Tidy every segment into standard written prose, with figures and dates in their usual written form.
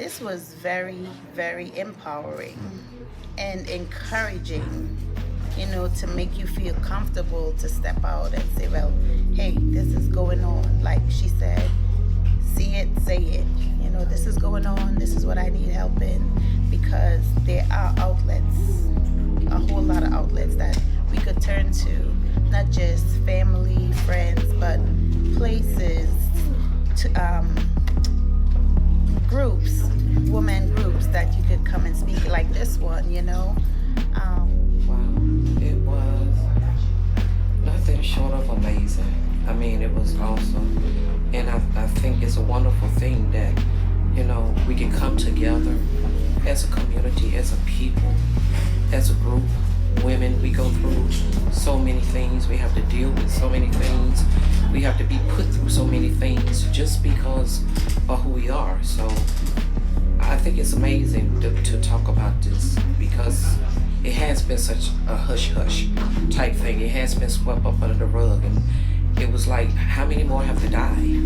This was very, very empowering and encouraging, to make you feel comfortable to step out and say, well, hey, this is going on. Like she said, see it, say it. This is going on. This is what I need help in, because there are outlets, a whole lot of outlets that we could turn to, not just family, friends, but places, groups, women groups that you could come and speak like this one, Wow, it was nothing short of amazing. I mean, it was awesome. And I think it's a wonderful thing that, we can come together as a community, as a people, as a group. Women, we go through so many things. We have to deal with so many things. We have to be put through so many things just because of who we are. So I think it's amazing to talk about this, because it has been such a hush-hush type thing. It has been swept up under the rug, and it was like, how many more have to die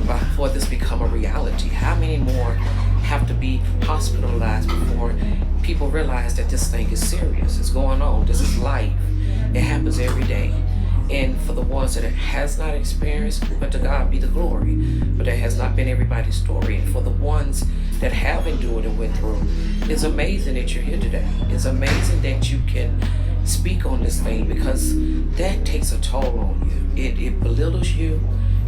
before this become a reality? How many more have to be hospitalized before people realize that this thing is serious? It's going on. This is life. It happens every day. And for the ones that it has not experienced, but to God be the glory. But that has not been everybody's story. And for the ones that have endured and went through, it's amazing that you're here today. It's amazing that you can speak on this thing, because that takes a toll on you. It belittles you.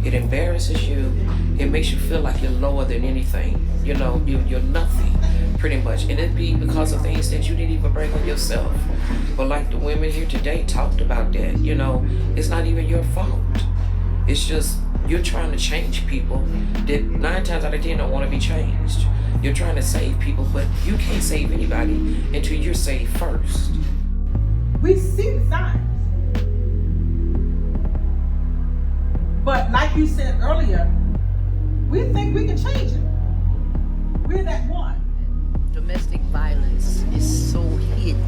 It embarrasses you. It makes you feel like you're lower than anything. You're nothing, pretty much. And it'd be because of things that you didn't even bring on yourself. But like the women here today talked about that, it's not even your fault. It's just you're trying to change people that 9 times out of 10 don't want to be changed. You're trying to save people, but you can't save anybody until you're saved first. We see the signs. But like you said earlier, we think we can change it. We're that one. Domestic violence is so hidden.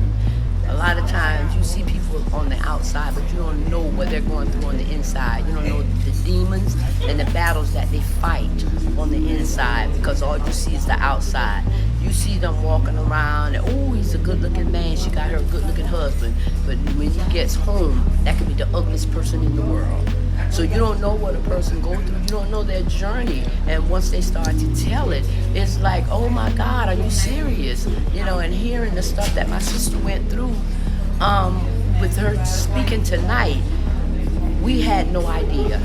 A lot of times you see people on the outside, but you don't know what they're going through on the inside. You don't know the demons and the battles that they fight on the inside, because all you see is the outside. You see them walking around, and oh, he's a good-looking man. She got her a good-looking husband. But when he gets home, that could be the ugliest person in the world. So you don't know what a person goes through. You don't know their journey. And once they start to tell it, it's like, oh my God, are you serious? And hearing the stuff that my sister went through with her speaking tonight, we had no idea.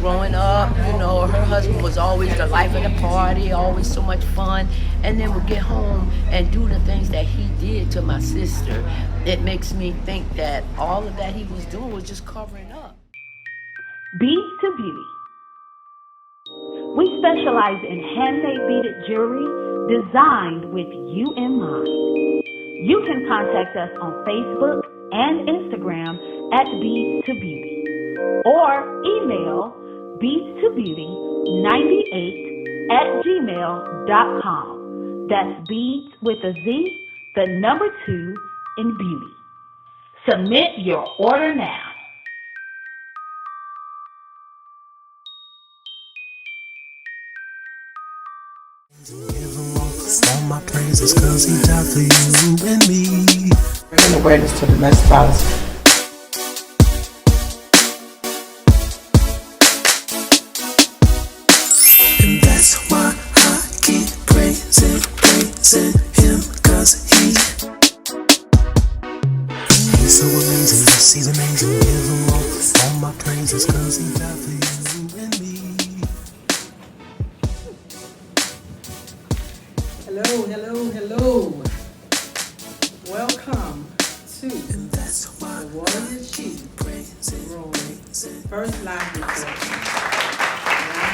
Growing up, her husband was always the life of the party, always so much fun. And then would get home and do the things that he did to my sister. It makes me think that all of that he was doing was just covering up. Beads to Beauty. We specialize in handmade beaded jewelry designed with you in mind. You can contact us on Facebook and Instagram at Beads to Beauty, or email beads2beauty98@gmail.com. That's beads with a Z, the number 2 in beauty. Submit your order now. All my praises, cause he died for you and me. Bringing awareness to domestic violence. And that's why I keep praising him, cause he's so amazing. Yes, he's amazing. Give him all my praises, cause he died for you and me. Hello. Welcome to the WarriorShe Room, first live recording. And I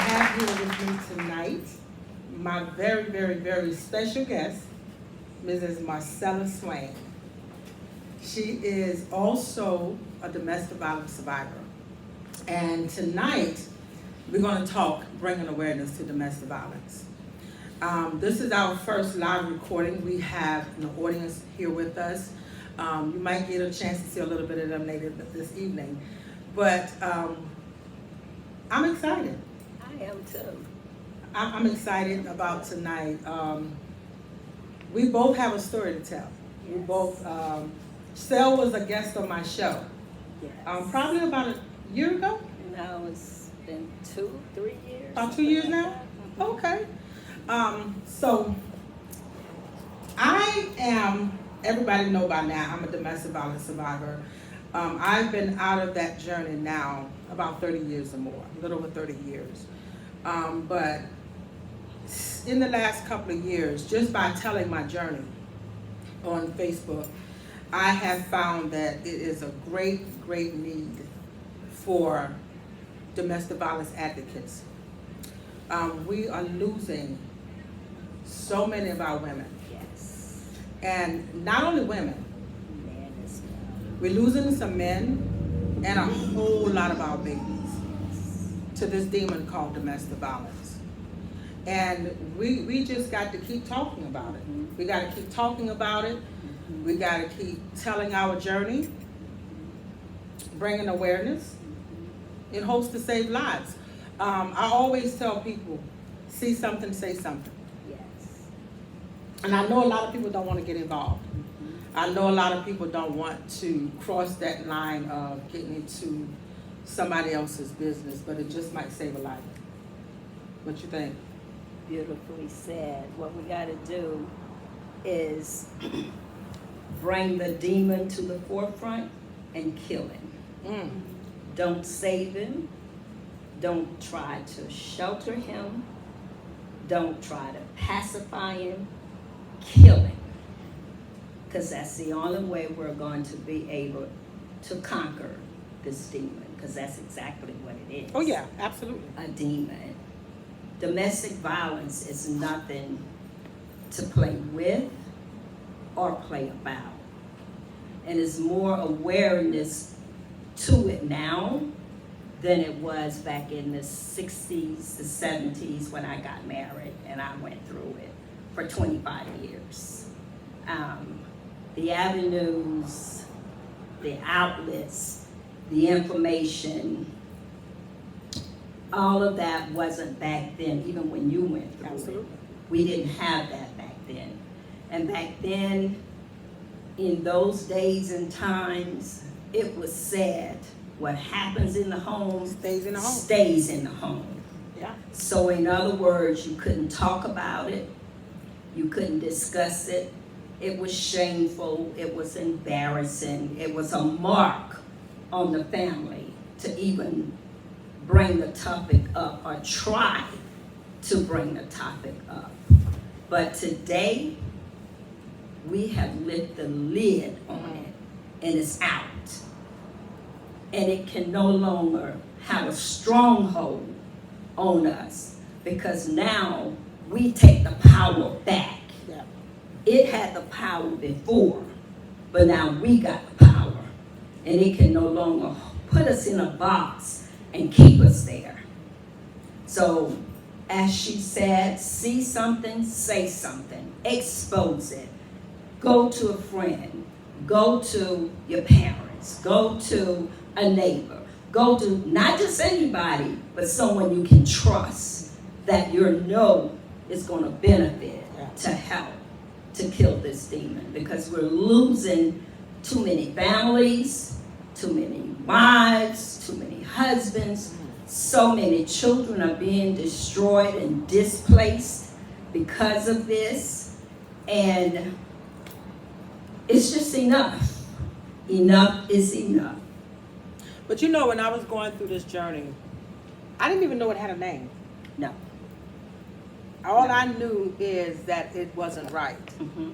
have here with me tonight my very, very, very special guest, Mrs. Marcella Swain. She is also a domestic violence survivor. And tonight, we're going to talk bringing awareness to domestic violence. This is our first live recording. We have an audience here with us. You might get a chance to see a little bit of them later this evening. But I'm excited. I am too. I'm excited about tonight. We both have a story to tell. We both, Sel was a guest on my show. Yes. Probably about a year ago? No, it's been 2-3 years. About 2 years now? Okay. So I am, everybody know by now, I'm a domestic violence survivor. I've been out of that journey now about 30 years or more, a little over 30 years. But in the last couple of years, just by telling my journey on Facebook, I have found that it is a great, great need for domestic violence advocates. We are losing so many of our women. Yes. And not only women, Men as well. we're losing some men and a whole lot of our babies to this demon called domestic violence. And we just got to keep talking about it. We got to keep talking about it. We got to keep telling our journey, bringing awareness. It hopes to save lives. I always tell people, see something, say something. Yes. And I know a lot of people don't want to get involved. I know a lot of people don't want to cross that line of getting into somebody else's business, but it just might save a life. What you think? Beautifully said. What we got to do is bring the demon to the forefront and kill him. Don't save him. Don't try to shelter him. Don't try to pacify him. Kill him. Because that's the only way we're going to be able to conquer this demon. Because that's exactly what it is. Oh yeah, absolutely. A demon. Domestic violence is nothing to play with or play about. And there's more awareness to it now than it was back in the 60s, the 70s when I got married and I went through it for 25 years. The avenues, the outlets, the information, all of that wasn't back then, even when you went through Absolutely. it. We didn't have that back then. And back then, in those days and times, it was said, what happens in the home Stays in the home. stays in the home. Yeah. So in other words, you couldn't talk about it, you couldn't discuss it, it was shameful, it was embarrassing, it was a mark on the family to even bring the topic up or try to bring the topic up. But today, we have lifted the lid on it and it's out. And it can no longer have a stronghold on us because now we take the power back. Yeah. It had the power before, but now we got the power. And it can no longer put us in a box and keep us there. So, as she said, see something, say something, expose it. Go to a friend, go to your parents, go to a neighbor, go to not just anybody, but someone you can trust that you know is going to benefit to help to kill this demon, because we're losing too many families, too many wives, too many husbands. So many children are being destroyed and displaced because of this. And it's just enough. Enough is enough. But you know, when I was going through this journey, I didn't even know it had a name. No. All I knew is that it wasn't right. Mm-hmm.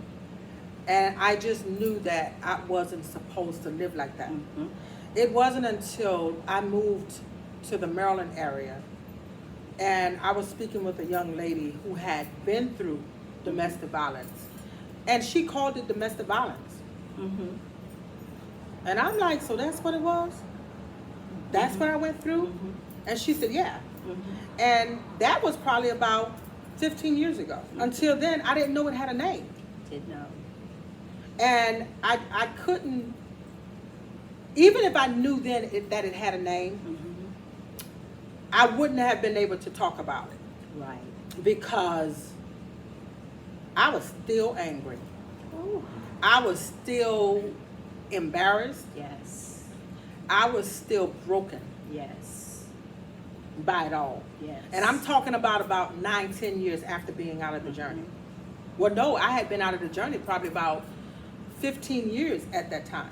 And I just knew that I wasn't supposed to live like that. Mm-hmm. It wasn't until I moved to the Maryland area and I was speaking with a young lady who had been through domestic violence, and she called it domestic violence. Mm-hmm. And I'm like, so that's what it was? That's what I went through? Mm-hmm. And she said, yeah. Mm-hmm. And that was probably about 15 years ago. Until then, I didn't know it had a name. Didn't know. And I couldn't, even if I knew then that it had a name, Mm-hmm. I wouldn't have been able to talk about it. Right. because I was still angry. I was still embarrassed. Yes. I was still broken Yes. by it all. Yes. And I'm talking about 9-10 years after being out of the journey. Well, no, I had been out of the journey probably about 15 years at that time.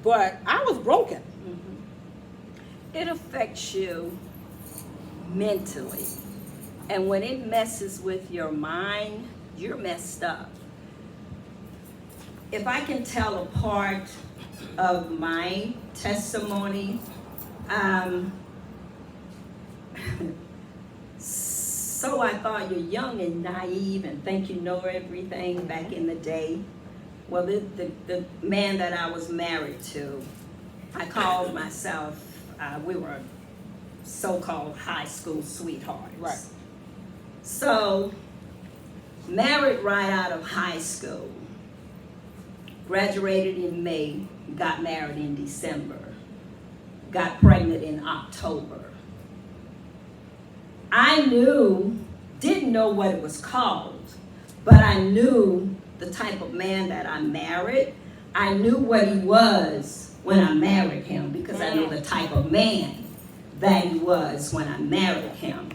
But I was broken. It affects you mentally. And when it messes with your mind, you're messed up. If I can tell a part of my testimony, so I thought you're young and naive and think you know everything back in the day. Well, the man that I was married to, I called myself, we were so-called high school sweethearts. Right. So, married right out of high school, graduated in May, got married in December, got pregnant in October. I didn't know what it was called, but I knew the type of man that I married. I knew what he was when I married him because I knew the type of man that he was when I married him.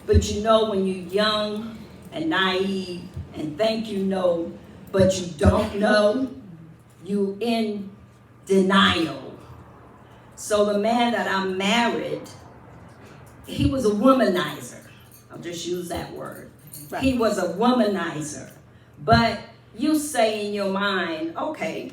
But you know, when you're young and naive and think you know, but you don't know, you in denial. So the man that I married, he was a womanizer. I'll just use that word. Right. He was a womanizer. But you say in your mind, okay,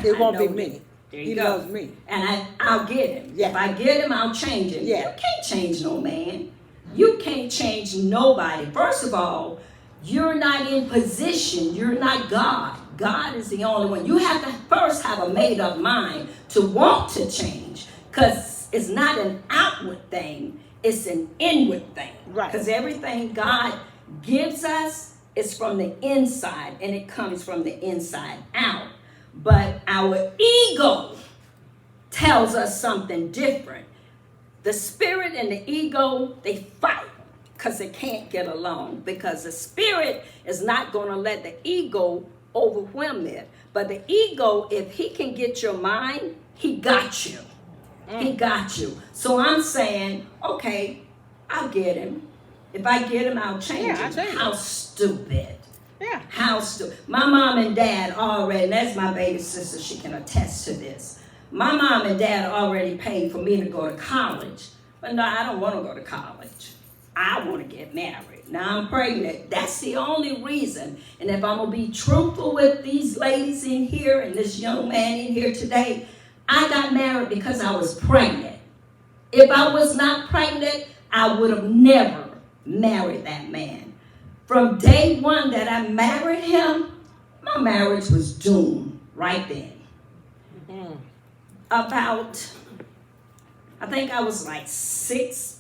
It I won't be know me. that. There He you go. loves me. And I'll get him. Yeah. If I get him, I'll change him. Yeah. You can't change no man. You can't change nobody. First of all, you're not in position. You're not God. God is the only one. You have to first have a made-up mind to want to change, because it's not an outward thing. It's an inward thing. Right. Because everything God gives us is from the inside, and it comes from the inside out. But our ego tells us something different. The spirit and the ego, they fight because they can't get along, because the spirit is not going to let the ego overwhelm it. But the ego, if he can get your mind, he got you. He got you. So I'm saying, okay, I'll get him. If I get him, I'll change Yeah, I'll him. change him. How stupid. Yeah. How stupid. My mom and dad already, and that's my baby sister, she can attest to this. My mom and dad already paid for me to go to college. But no, I don't want to go to college. I want to get married. Now I'm pregnant. That's the only reason. And if I'm going to be truthful with these ladies in here and this young man in here today, I got married because I was pregnant. If I was not pregnant, I would have never married that man. From day one that I married him, my marriage was doomed right then. About, I think I was like 6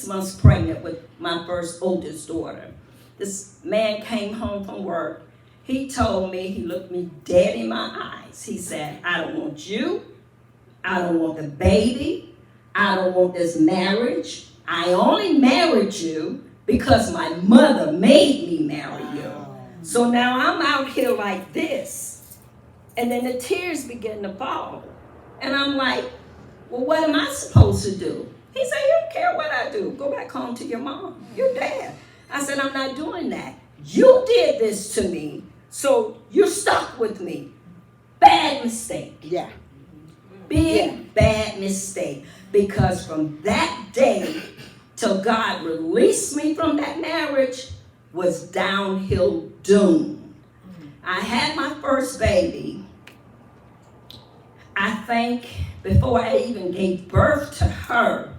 months pregnant with my first oldest daughter. This man came home from work. He told me, he looked me dead in my eyes. He said, I don't want you. I don't want the baby. I don't want this marriage. I only married you because my mother made me marry you. So now I'm out here like this. And then the tears begin to fall. And I'm like, well, what am I supposed to do? He said, you don't care what I do. Go back home to your mom, your dad. I said, I'm not doing that. You did this to me, so you're stuck with me. Bad mistake. Yeah. Big, bad mistake. Because from that day till God released me from that marriage was downhill doom. I had my first baby. I think before I even gave birth to her,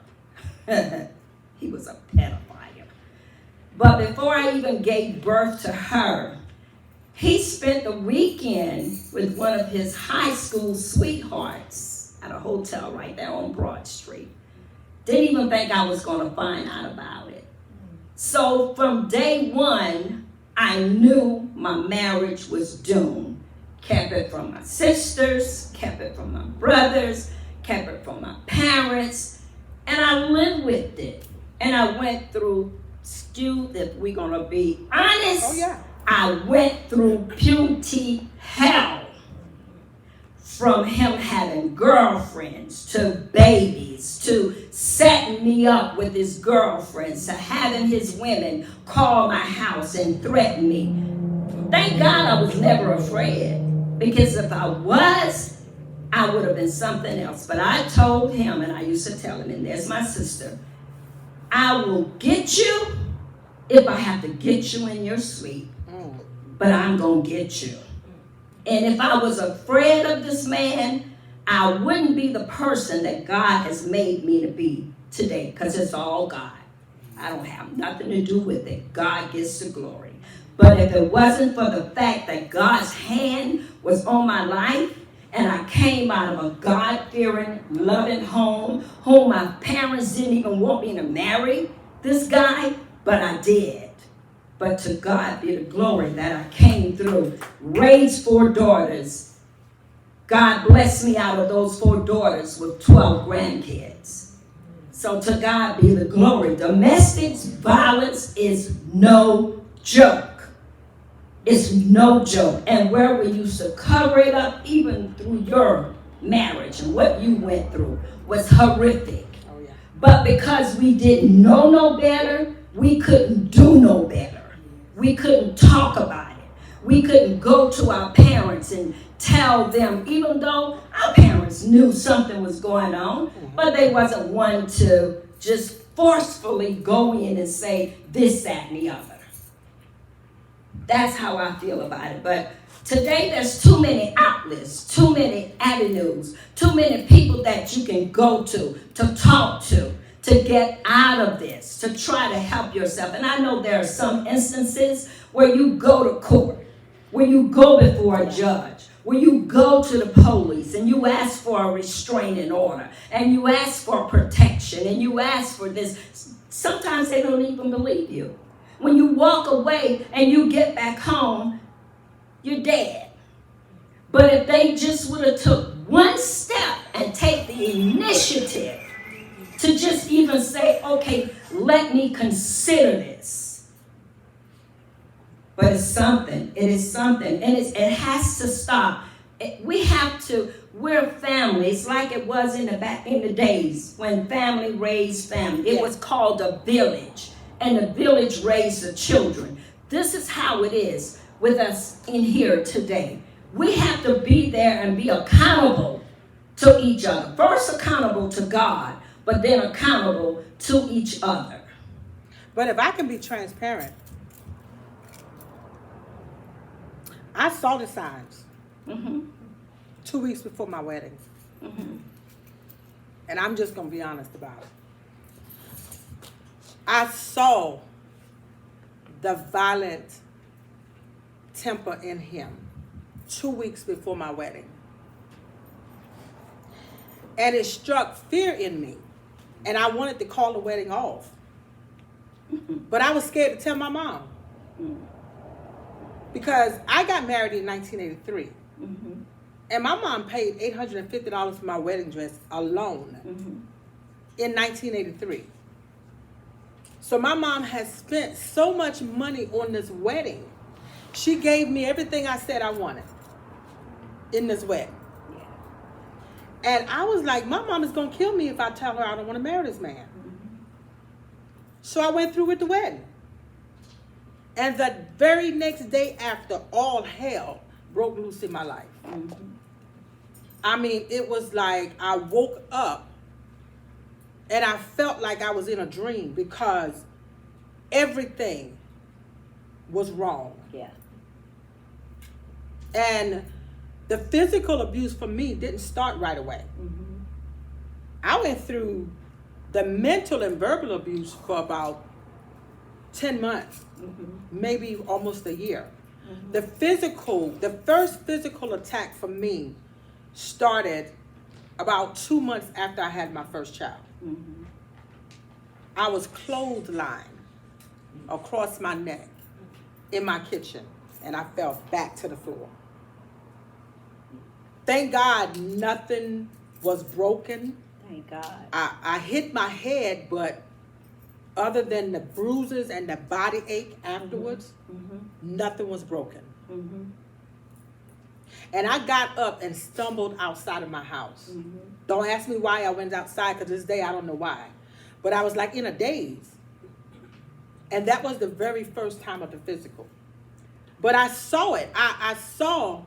he was a pedophile. But before I even gave birth to her, he spent the weekend with one of his high school sweethearts at a hotel right there on Broad Street. Didn't even think I was going to find out about it. So from day one, I knew my marriage was doomed. Kept it from my sisters, kept it from my brothers, kept it from my parents, and I lived with it. And I went through excuse if we're gonna be honest. Oh, yeah. I went through puberty hell. From him having girlfriends, to babies, to setting me up with his girlfriends, to having his women call my house and threaten me. Thank God I was never afraid, because if I was, I would have been something else. But I told him, and I used to tell him, and there's my sister, I will get you if I have to get you in your sleep, but I'm going to get you. And if I was afraid of this man, I wouldn't be the person that God has made me to be today, because it's all God. I don't have nothing to do with it. God gets the glory. But if it wasn't for the fact that God's hand was on my life, and I came out of a God-fearing, loving home, whom my parents didn't even want me to marry this guy, but I did. But to God be the glory that I came through. Raised 4 daughters. God blessed me out of those 4 daughters with 12 grandkids. So to God be the glory. Domestic violence is no joke. It's no joke. And where we used to cover it up, even through your marriage and what you went through, was horrific. Oh, yeah. But because we didn't know no better, we couldn't do no better. We couldn't talk about it. We couldn't go to our parents and tell them, even though our parents knew something was going on, but they wasn't one to just forcefully go in and say this, that, and the other. That's how I feel about it. But today there's too many outlets, too many avenues, too many people that you can go to talk to get out of this, to try to help yourself. And I know there are some instances where you go to court, where you go before a judge, where you go to the police and you ask for a restraining order, and you ask for protection, and you ask for this. Sometimes they don't even believe you. When you walk away and you get back home, you're dead. But if they just would have took one step and take the initiative to just even say, okay, let me consider this. But it's something. It is something. And it has to stop. We're family. It's like it was in the days when family raised family. It was called a village. And the village raised the children. This is how it is with us in here today. We have to be there and be accountable to each other. First accountable to God, but then accountable to each other. But if I can be transparent, I saw the signs 2 weeks before my wedding. And I'm just going to be honest about it. I saw the violent temper in him 2 weeks before my wedding. And it struck fear in me. And I wanted to call the wedding off. But I was scared to tell my mom. Because I got married in 1983. And my mom paid $850 for my wedding dress alone in 1983. So my mom has spent so much money on this wedding. She gave me everything I said I wanted in this wedding. And I was like, my mom is going to kill me if I tell her I don't want to marry this man. So I went through with the wedding. And the very next day after, all hell broke loose in my life. I mean, it was like I woke up and I felt like I was in a dream because everything was wrong. Yeah. And the physical abuse for me didn't start right away. I went through the mental and verbal abuse for about 10 months, maybe almost a year. The first physical attack for me started about 2 months after I had my first child. I was clotheslined across my neck in my kitchen, and I fell back to the floor. Thank God nothing was broken. Thank God. I hit my head, but other than the bruises and the body ache afterwards, nothing was broken. And I got up and stumbled outside of my house. Don't ask me why I went outside, because this day I don't know why. But I was like in a daze. And that was the very first time of the physical. But I saw it. I saw,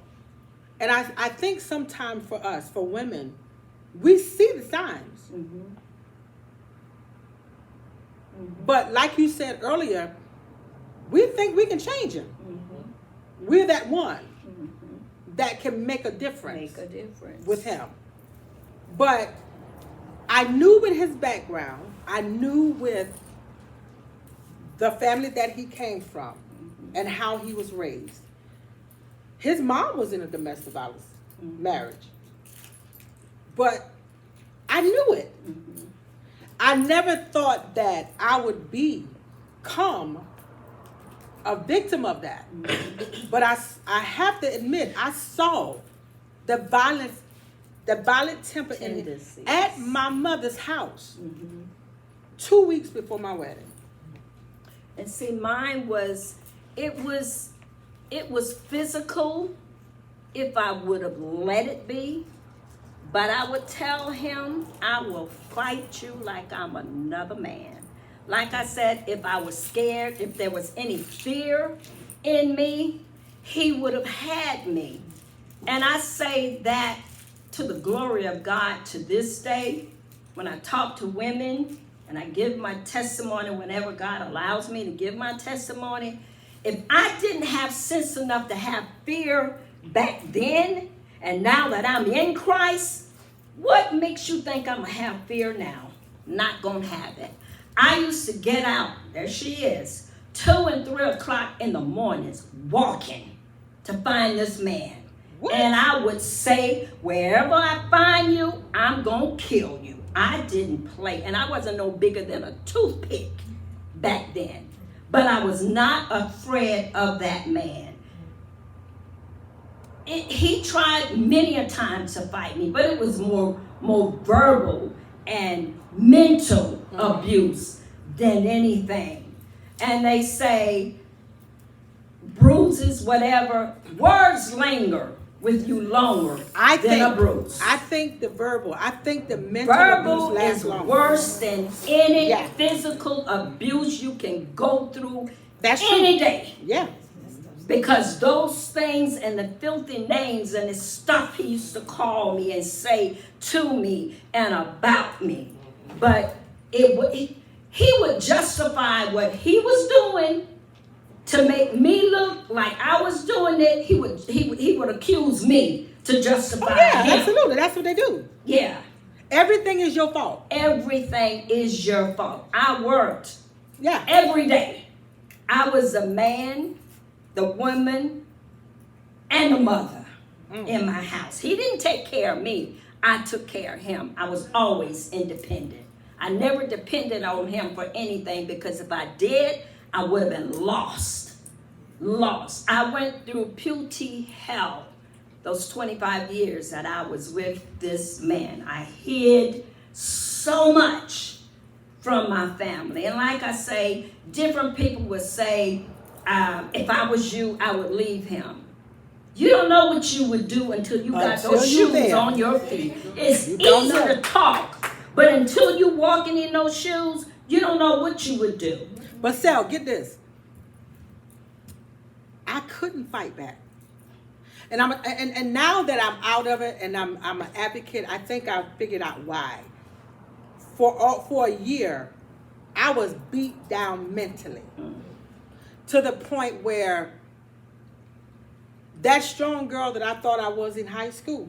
and I think sometimes for us, for women, we see the signs. But like you said earlier, we think we can change him. We're that one that can make a difference. With him. But I knew with his background, I knew with the family that he came from and how he was raised. His mom was in a domestic violence marriage. But I knew it. I never thought that I would become a victim of that. But I have to admit, I saw the violent temper in him at my mother's house 2 weeks before my wedding. And see, mine was, it was physical if I would have let it be. But I would tell him, I will fight you like I'm another man. Like I said, if I was scared, if there was any fear in me, he would have had me. And I say that to the glory of God to this day. When I talk to women and I give my testimony whenever God allows me to give my testimony, if I didn't have sense enough to have fear back then, and now that I'm in Christ, what makes you think I'm going to have fear now? Not going to have it. I used to get out, there she is, 2 and 3 o'clock in the mornings, walking to find this man. What? And I would say, wherever I find you, I'm going to kill you. I didn't play, and I wasn't no bigger than a toothpick back then. But I was not afraid of that man. He tried many a time to fight me, but it was more verbal and mental abuse than anything. And they say bruises, whatever, words linger with you longer than a bruise. I think the verbal, I think the mental abuse lasts longer. Verbal is worse than any physical abuse you can go through any day. Yeah. Because those things and the filthy names and the stuff he used to call me and say to me and about me. But he would justify what he was doing to make me look like I was doing it. He would accuse me to justify him. Absolutely. That's what they do. Yeah. Everything is your fault. Everything is your fault. I worked Yeah. every day. I was the man, the woman, and the mother in my house. He didn't take care of me. I took care of him. I was always independent. I never depended on him for anything, because if I did, I would have been lost. I went through puberty hell those 25 years that I was with this man. I hid so much from my family. And like I say, different people would say, if I was you, I would leave him. You don't know what you would do until you got those shoes on your feet. It's easy to talk, but until you walking in those shoes, you don't know what you would do. But Sal, get this. I couldn't fight back. And and now that I'm out of it and I'm an advocate, I think I figured out why. For a year, I was beat down mentally. To the point where that strong girl that I thought I was in high school,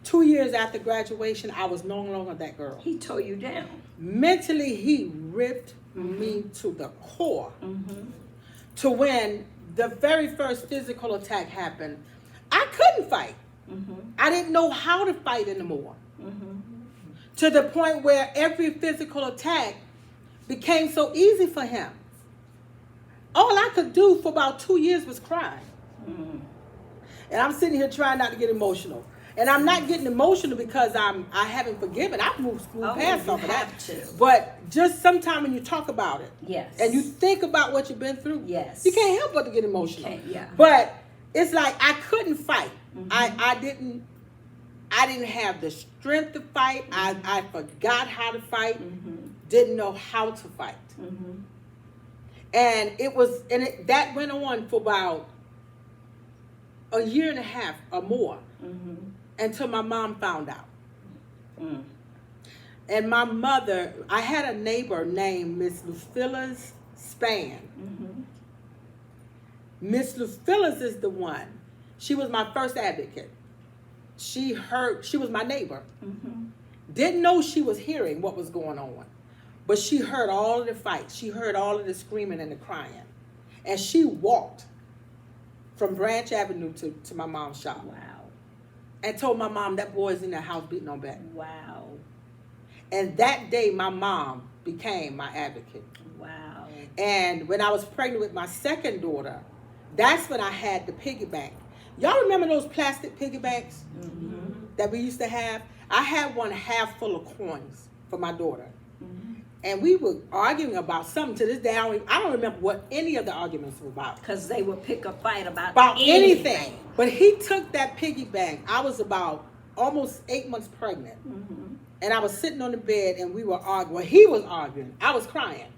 2 years after graduation, I was no longer that girl. He tore you down. Mentally, he ripped me to the core. To when the very first physical attack happened, I couldn't fight. I didn't know how to fight anymore. To the point where every physical attack became so easy for him. All I could do for about 2 years was cry. And I'm sitting here trying not to get emotional. And I'm not getting emotional because I haven't forgiven. I've moved past all of that. But just sometime when you talk about it, Yes. and you think about what you've been through, Yes. you can't help but to get emotional. Yeah. But it's like I couldn't fight. I didn't have the strength to fight. I forgot how to fight. Didn't know how to fight. And that went on for about a year and a half or more until my mom found out. And my mother, I had a neighbor named Miss Lucille's Span. Miss Lucille's is the one. She was my first advocate. She was my neighbor. Didn't know she was hearing what was going on. But she heard all of the fights. She heard all of the screaming and the crying. And she walked from Branch Avenue to my mom's shop. Wow. And told my mom that boy's in the house beating on back. Wow. And that day, my mom became my advocate. Wow. And when I was pregnant with my second daughter, that's when I had the piggy bank. Y'all remember those plastic piggy banks that we used to have? I had one half full of coins for my daughter. And we were arguing about something. To this day, I don't remember what any of the arguments were about. Because they would pick a fight about anything. But he took that piggy bank. I was about almost 8 months pregnant. And I was sitting on the bed and we were arguing. Well, he was arguing. I was crying.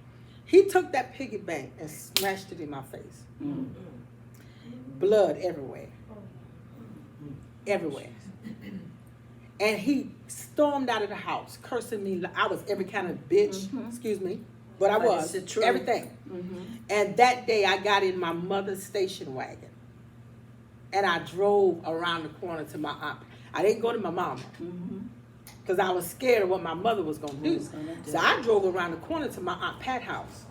He took that piggy bank and smashed it in my face. Blood everywhere. Everywhere. And he stormed out of the house, cursing me. I was every kind of bitch, excuse me. But I was. Everything. And that day I got in my mother's station wagon. And I drove around the corner to my aunt. I didn't go to my mama. Because I was scared of what my mother was going to do. So I drove around the corner to my Aunt Pat's house.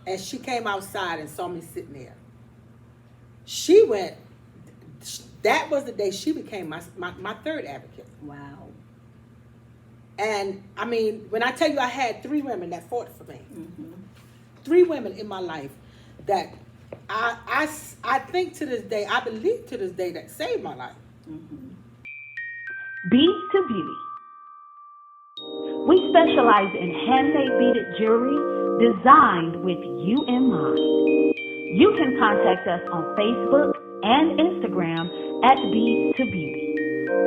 And she came outside and saw me sitting there. That was the day she became my third advocate. Wow. And I mean, when I tell you I had 3 women that fought for me. 3 women in my life that I think to this day, I believe to this day that saved my life. Beads to Beauty. We specialize in handmade beaded jewelry designed with you in mind. You can contact us on Facebook and Instagram at Beads to Beauty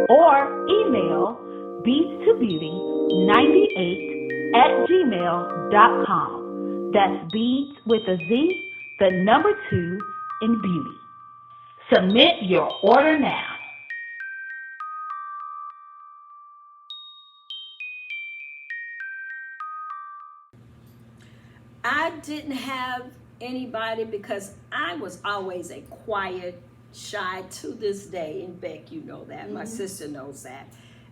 or email beads2beauty98@gmail.com. That's beads with a Z, the number 2 in beauty. Submit your order now. I didn't have anybody because I was always a quiet, shy, to this day, and Beck, you know that, my sister knows that,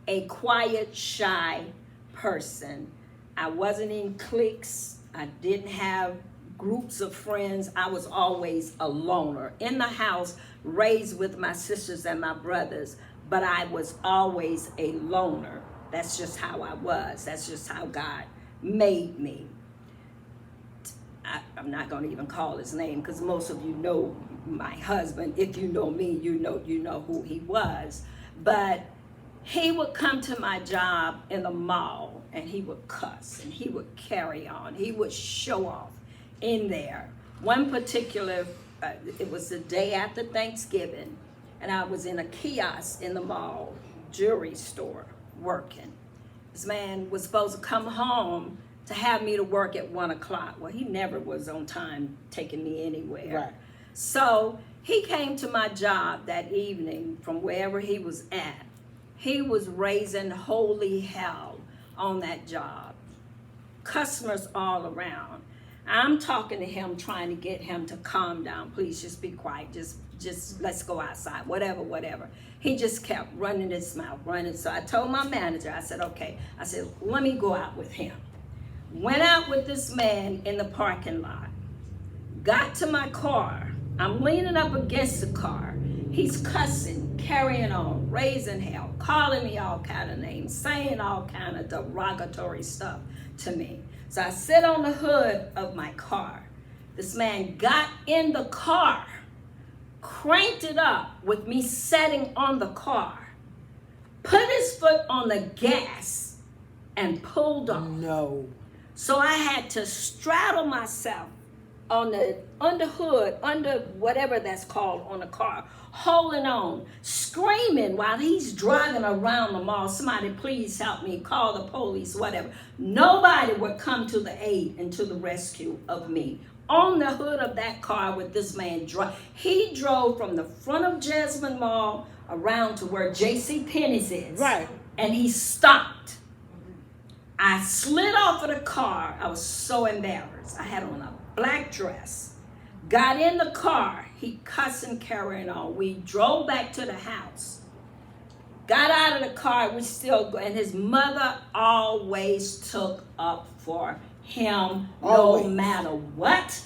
a quiet, shy person. I wasn't in cliques. I didn't have groups of friends. I was always a loner. In the house, raised with my sisters and my brothers, but I was always a loner. That's just how I was. That's just how God made me. I'm not going to even call his name because most of you know my husband. If you know me, you know who he was. But he would come to my job in the mall and he would cuss and he would carry on. He would show off in there. One particular, it was the day after Thanksgiving, and I was in a kiosk in the mall, jewelry store, working. This man was supposed to come home to have me to work at 1 o'clock. Well, he never was on time taking me anywhere. Right. So he came to my job that evening from wherever he was at. He was raising holy hell on that job. Customers all around. I'm talking to him, trying to get him to calm down. Please just be quiet. Just let's go outside. Whatever. He just kept running his mouth, running. So I told my manager, I said, okay. I said, let me go out with him. Went out with this man in the parking lot. Got to my car. I'm leaning up against the car. He's cussing, carrying on, raising hell, calling me all kind of names, saying all kind of derogatory stuff to me. So I sit on the hood of my car. This man got in the car, cranked it up with me sitting on the car, put his foot on the gas and pulled off. No. So I had to straddle myself on the under hood, under whatever that's called on the car, holding on, screaming while he's driving around the mall. Somebody please help me, call the police, whatever. Nobody would come to the aid and to the rescue of me. On the hood of that car with this man he drove from the front of Jasmine Mall around to where J.C. Penney's is. Right. And he stopped. I slid off of the car. I was so embarrassed. I had on a black dress. Got in the car. He cussing, carrying on. We drove back to the house. Got out of the car. We still go. And his mother always took up for him. Always. No matter what.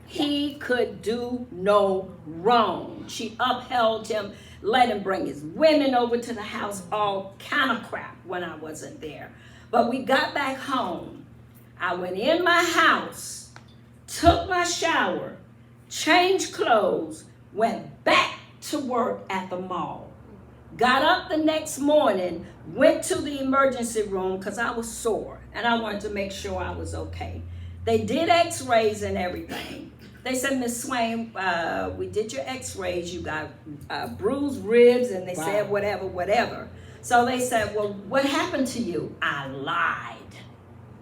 He could do no wrong. She upheld him, let him bring his women over to the house, all kind of crap when I wasn't there. But we got back home. I went in my house, took my shower, changed clothes, went back to work at the mall. Got up the next morning, went to the emergency room because I was sore and I wanted to make sure I was okay. They did x-rays and everything. They said, Miss Swain, we did your x-rays. You got bruised ribs, and they said whatever. So they said, well, what happened to you? I lied.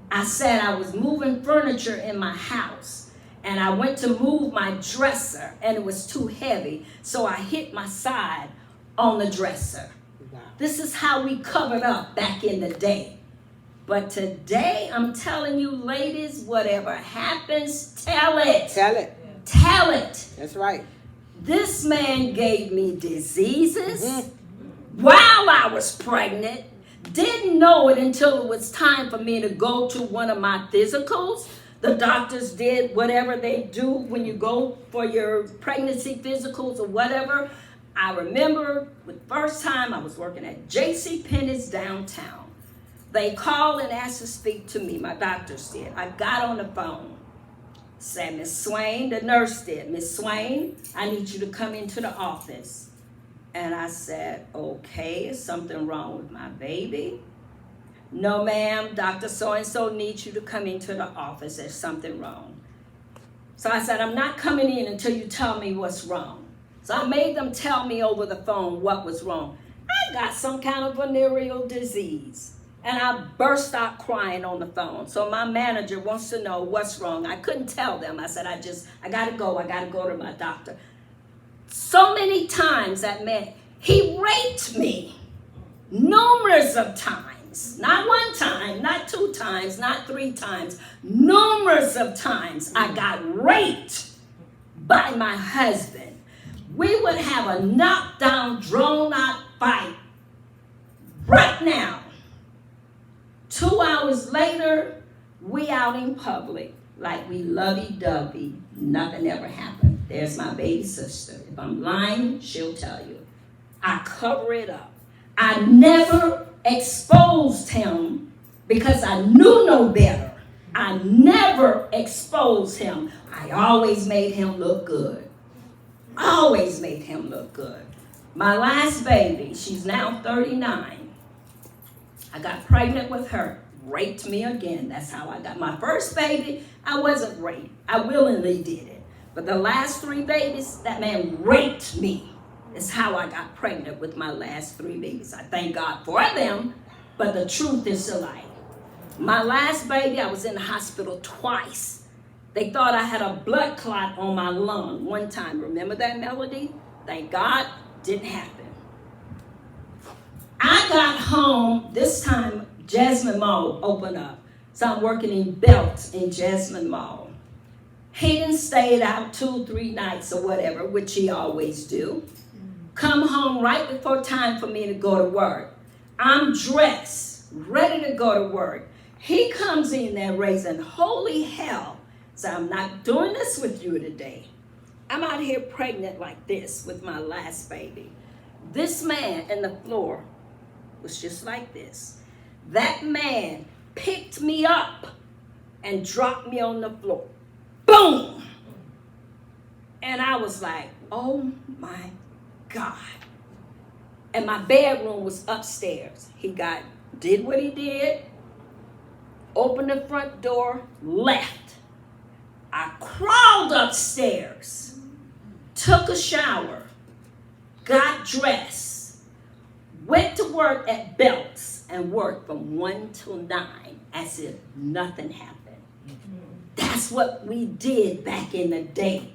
I said I was moving furniture in my house, and I went to move my dresser, and it was too heavy, so I hit my side on the dresser. Wow. This is how we covered up back in the day. But today, I'm telling you, ladies, whatever happens, tell it. Tell it. Tell it. That's right. This man gave me diseases while I was pregnant. Didn't know it until it was time for me to go to one of my physicals. The doctors did whatever they do when you go for your pregnancy physicals or whatever. I remember the first time I was working at J.C. Penney's downtown. They called and asked to speak to me. My doctors did. I got on the phone. Said, Miss Swain, the nurse did. Miss Swain, I need you to come into the office. And I said, okay, is something wrong with my baby? No, ma'am, Dr. So-and-so needs you to come into the office. There's something wrong. So I said, I'm not coming in until you tell me what's wrong. So I made them tell me over the phone what was wrong. I got some kind of venereal disease. And I burst out crying on the phone. So my manager wants to know what's wrong. I couldn't tell them. I said, I gotta go to my doctor. So many times that man, he raped me numerous of times. Not one time, not 2 times, not 3 times. Numerous of times I got raped by my husband. We would have a knockdown, drawn out fight right now. 2 hours later, we out in public like we lovey-dovey. Nothing ever happened. There's my baby sister. If I'm lying, she'll tell you. I cover it up. I never exposed him because I knew no better. I never exposed him. I always made him look good. Always made him look good. My last baby, she's now 39. I got pregnant with her, raped me again. That's how I got my first baby. I wasn't raped. I willingly did it. But the last 3 babies, that man raped me. It's how I got pregnant with my last 3 babies. I thank God for them, but the truth is a lie. My last baby, I was in the hospital twice. They thought I had a blood clot on my lung one time. Remember that, Melody? Thank God, didn't happen. I got home, this time Jasmine Mall opened up. So I'm working in Belt in Jasmine Mall. He done stayed out 2-3 nights or whatever, which he always do. Come home right before time for me to go to work. I'm dressed, ready to go to work. He comes in there raising holy hell. So I'm not doing this with you today. I'm out here pregnant like this with my last baby. This man in the floor was just like this. That man picked me up and dropped me on the floor. Boom! And I was like, oh my God. and my bedroom was upstairs. He did what he did, opened the front door, left. I crawled upstairs, took a shower, got dressed, went to work at Belk's and worked from 1 till 9 as if nothing happened. That's what we did back in the day.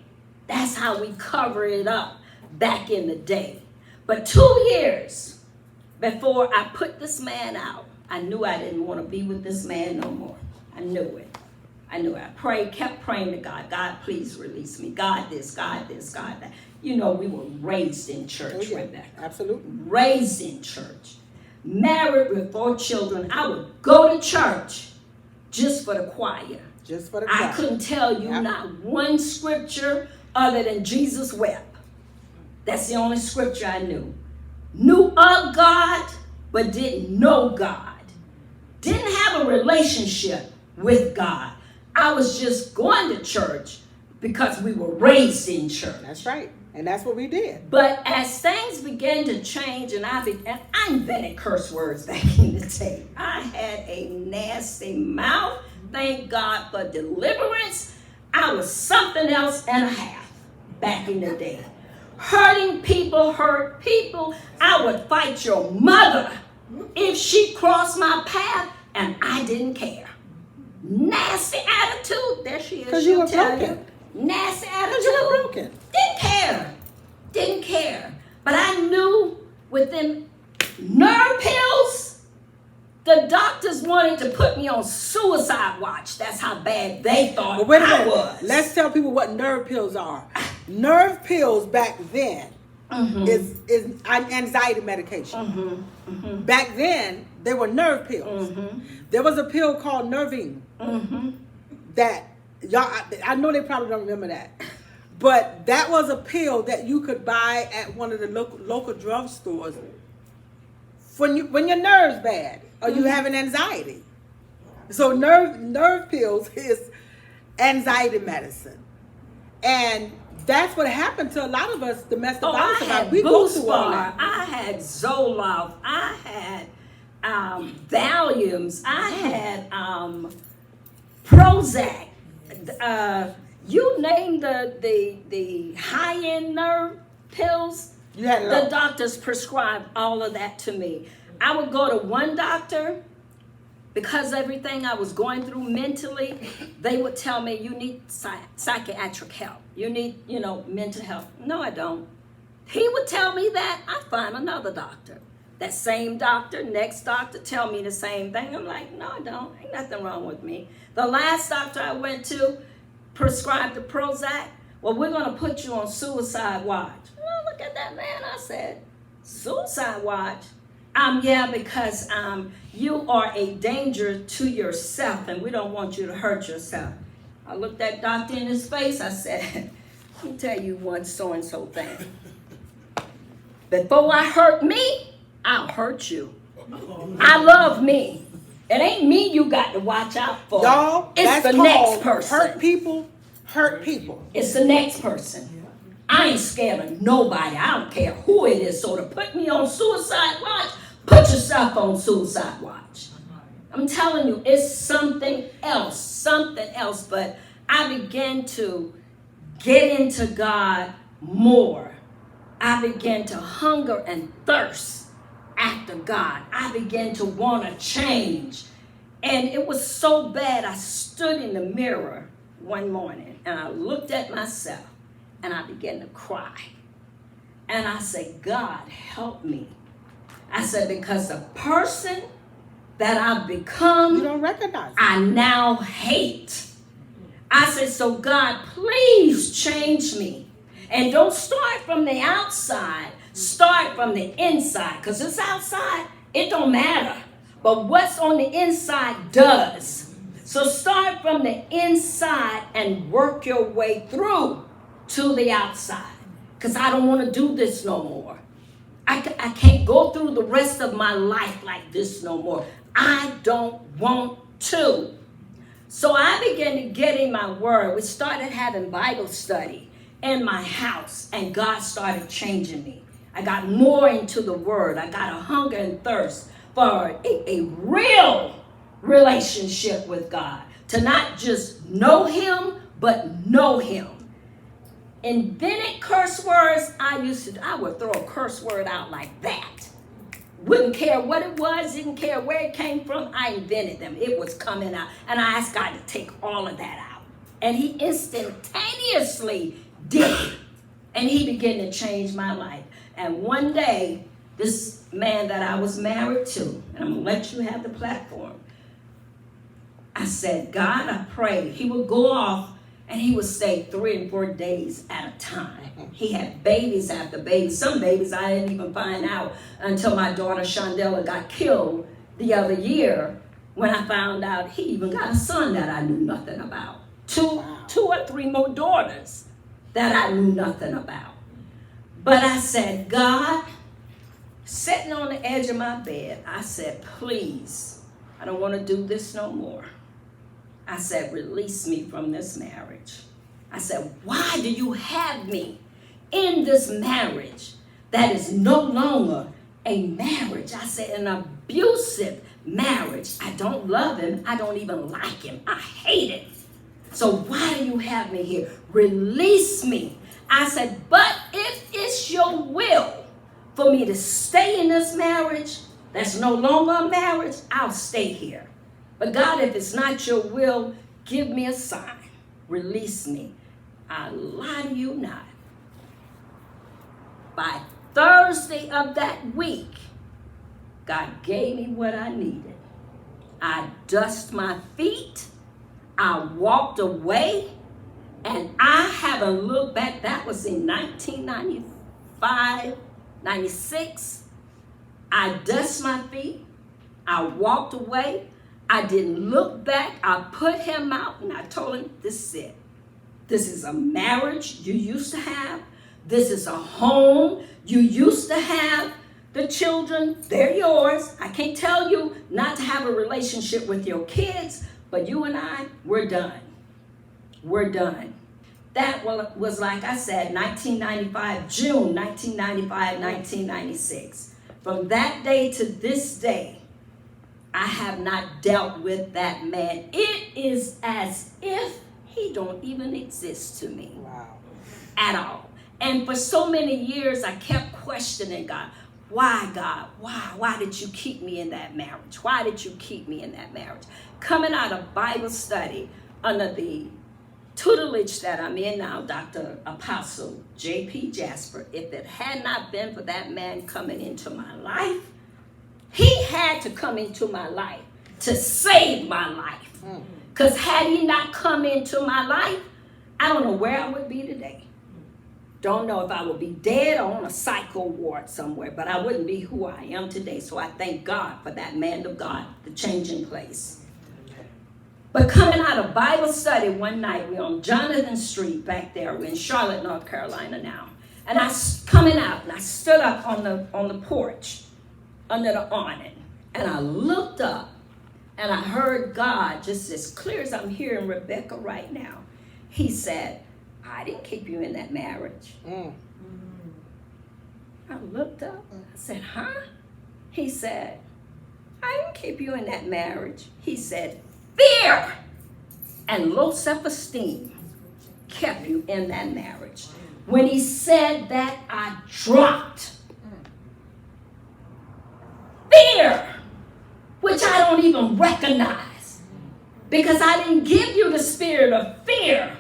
That's how we covered it up back in the day. But 2 years before I put this man out, I knew I didn't want to be with this man no more. I knew it. I kept praying to God. God, please release me. God this, God this, God that. You know, we were raised in church, Rebecca. Absolutely. Raised in church. Married with 4 children. I would go to church just for the choir. Just for the choir. I couldn't tell you not one scripture other than Jesus wept. That's the only scripture I knew. Knew of God, but didn't know God. Didn't have a relationship with God. I was just going to church because we were raised in church. That's right. And that's what we did. But as things began to change, and I invented curse words back in the day. I had a nasty mouth. Thank God for deliverance. I was something else and a half back in the day. Hurting people, hurt people. I would fight your mother if she crossed my path, and I didn't care. Nasty attitude. There she is. Because you were She'll tell broken. Nasty attitude. Because you were broken. Didn't care. But I knew with them nerve pills, the doctors wanted to put me on suicide watch. That's how bad they thought But wait a I minute. was. Let's tell people what nerve pills are. Nerve pills back then is anxiety medication. Back then, they were nerve pills. There was a pill called Nervine that y'all, I know they probably don't remember that. But that was a pill that you could buy at one of the local drugstores when your nerves bad or you having anxiety. So nerve pills is anxiety medicine, and that's what happened to a lot of us domestic violence. I had We go through all that. I had Zoloft. I had Valiums. I had Prozac. You name the high-end nerve pills, You had it the all. doctors prescribed all of that to me. I would go to one doctor because everything I was going through mentally, they would tell me, you need psychiatric help. You need, mental health. No, I don't. He would tell me that. I'd find another doctor. That same doctor, next doctor, tell me the same thing. I'm like, no, I don't. Ain't nothing wrong with me. The last doctor I went to prescribed the Prozac. Well, we're going to put you on suicide watch. Oh, look at that man. I said, suicide watch? Yeah, because you are a danger to yourself, and we don't want you to hurt yourself. I looked that doctor in his face. I said, let me tell you one so-and-so thing. Before I hurt me, I'll hurt you. I love me. It ain't me you got to watch out for. Y'all, it's that's the called next person. Hurt people. It's the next person. I ain't scared of nobody. I don't care who it is. So to put me on suicide watch, put yourself on suicide watch. I'm telling you, it's something else. But I began to get into God more. I began to hunger and thirst after God. I began to want to change. And it was so bad, I stood in the mirror one morning and I looked at myself and I began to cry. And I said, God, help me. I said, because the person that I've become, You don't recognize it. I now hate. I said, so God, please change me. And don't start from the outside. Start from the inside. Because it's outside, it don't matter. But what's on the inside does. So start from the inside and work your way through to the outside. Because I don't want to do this no more. I can't go through the rest of my life like this no more. I don't want to. So I began to get in my word. We started having Bible study in my house, and God started changing me. I got more into the word. I got a hunger and thirst for a real relationship with God. To not just know him, but know him. Invented curse words, I would throw a curse word out like that. Wouldn't care what it was, didn't care where it came from. I invented them. It was coming out. And I asked God to take all of that out. And he instantaneously did it. And he began to change my life. And one day, this man that I was married to, and I'm going to let you have the platform, I said, God, I pray. He would go off and he would stay 3 and 4 days at a time. He had babies after babies. Some babies I didn't even find out until my daughter Shondella got killed the other year, when I found out he even got a son that I knew nothing about. Two or three more daughters that I knew nothing about. But I said, God, sitting on the edge of my bed, I said, please, I don't want to do this no more. I said, release me from this marriage. I said, why do you have me in this marriage that is no longer a marriage? I said, an abusive marriage. I don't love him. I don't even like him. I hate it. So why do you have me here? Release me. I said, but if it's your will for me to stay in this marriage that's no longer a marriage, I'll stay here. But God, if it's not your will, give me a sign. Release me. I lie to you not. By Thursday of that week, God gave me what I needed. I dusted my feet. I walked away. And I haven't looked back. That was in 1995, 96. I dusted my feet. I walked away. I didn't look back. I put him out and I told him, this is it. This is a marriage you used to have. This is a home you used to have. The children, they're yours. I can't tell you not to have a relationship with your kids, but you and I, we're done. We're done. That was, like I said, 1995, June 1995, 1996. From that day to this day, I have not dealt with that man. It is as if he don't even exist to me. Wow. At all. And for so many years, I kept questioning God. Why, God? Why did you keep me in that marriage? Why did you keep me in that marriage? Coming out of Bible study under the tutelage that I'm in now, Dr. Apostle J.P. Jasper, if it had not been for that man coming into my life, he had to come into my life to save my life. Because had he not come into my life, I don't know where I would be today. Don't know if I would be dead or on a psycho ward somewhere, but I wouldn't be who I am today. So I thank God for that man of God, the changing place. But coming out of Bible study one night, we're on Jonathan Street back there. We're in Charlotte, North Carolina now. And I coming out, and I stood up on the porch under the awning, and I looked up, and I heard God just as clear as I'm hearing Rebecca right now. He said, I didn't keep you in that marriage. I looked up. I said, huh? He said, I didn't keep you in that marriage. He said, fear and low self-esteem kept you in that marriage. When he said that, I dropped. Fear, which I don't even recognize, because I didn't give you the spirit of fear.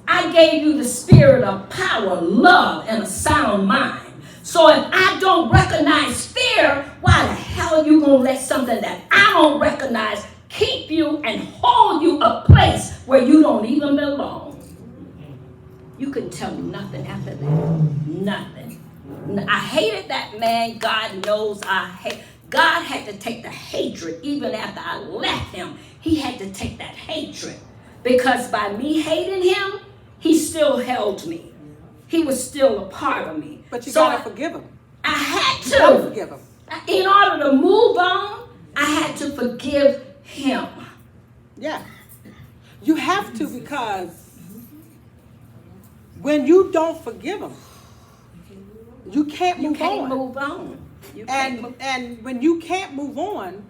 I gave you the spirit of power, love, and a sound mind. So if I don't recognize fear, why the hell are you going to let something that I don't recognize keep you and hold you a place where you don't even belong? You couldn't tell me nothing after that. Nothing. I hated that man. God knows I hate. God had to take the hatred even after I left him. He had to take that hatred, because by me hating him, he still held me. He was still a part of me. But you gotta forgive him. I had to. You gotta forgive him. In order to move on, I had to forgive him. Yeah. You have to, because when you don't forgive him, you can't You move can't on. move on. You can't move. And when you can't move on,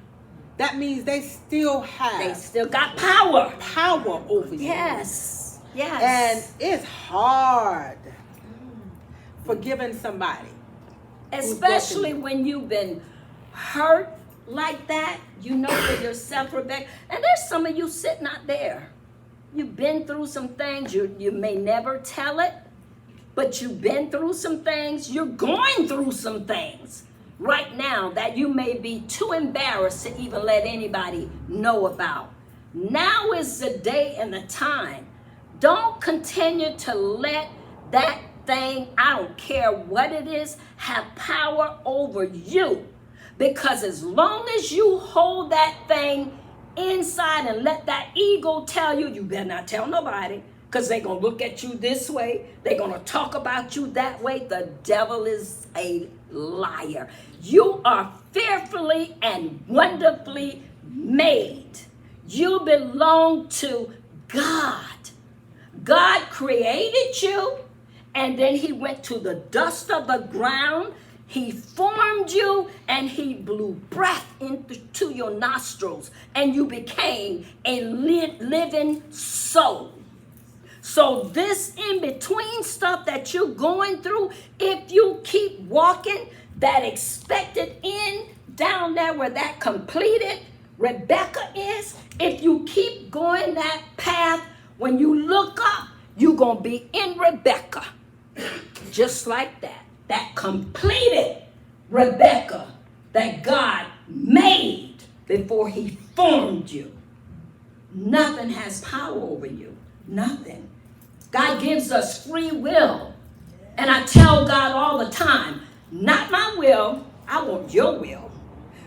that means they still have They still got power. power over you. Yes. Yes. And it's hard forgiving somebody. Especially when you've been hurt like that, you know for yourself, Rebecca. And there's some of you sitting out there. You've been through some things. You may never tell it, but you've been through some things. You're going through some things right now that you may be too embarrassed to even let anybody know about. Now is the day and the time. Don't continue to let that thing, I don't care what it is, have power over you. Because as long as you hold that thing inside and let that ego tell you, you better not tell nobody, because they're going to look at you this way. They're going to talk about you that way. The devil is a liar. You are fearfully and wonderfully made. You belong to God. God created you, and then he went to the dust of the ground. He formed you, and he blew breath into your nostrils, and you became a living soul. So this in-between stuff that you're going through, if you keep walking that expected end down there where that completed Rebecca is, if you keep going that path, when you look up, you're going to be in Rebecca. Just like that. That completed Rebecca that God made before he formed you. Nothing has power over you. Nothing. God gives us free will. And I tell God all the time, not my will, I want your will.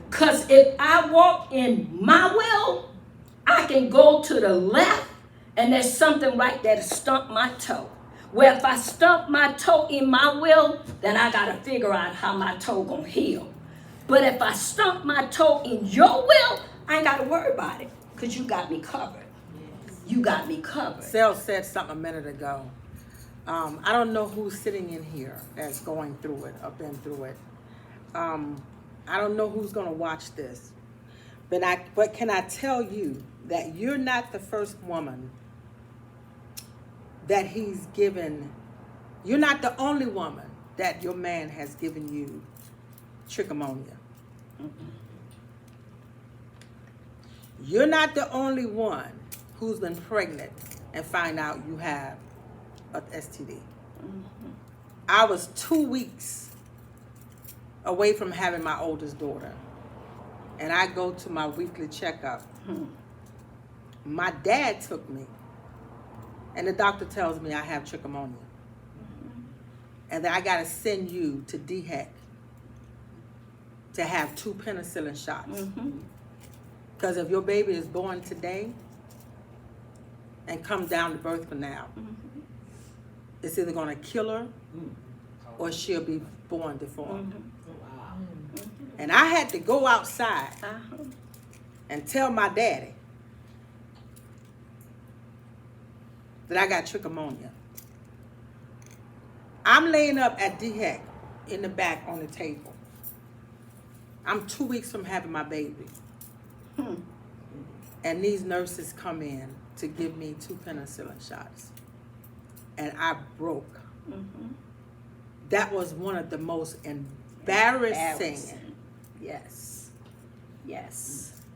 Because if I walk in my will, I can go to the left and there's something right there to stump my toe. Well, if I stump my toe in my will, then I got to figure out how my toe going to heal. But if I stump my toe in your will, I ain't got to worry about it because you got me covered. You got me covered. Sel said something a minute ago. I don't know who's sitting in here that's going through it or been through it. I don't know who's going to watch this. But can I tell you that you're not the first woman that he's given. You're not the only woman that your man has given you trichomonia. You're not the only one who's been pregnant and find out you have an STD. I was 2 weeks away from having my oldest daughter, and I go to my weekly checkup. My dad took me, and the doctor tells me I have trichomonia, and that I got to send you to DHEC to have 2 penicillin shots. Because if your baby is born today and comes down the birth canal, it's either going to kill her or she'll be born deformed. And I had to go outside and tell my daddy that I got trichomonia. I'm laying up at DHEC in the back on the table. I'm 2 weeks from having my baby. And these nurses come in to give me 2 penicillin shots. And I broke. That was one of the most embarrassing Yes.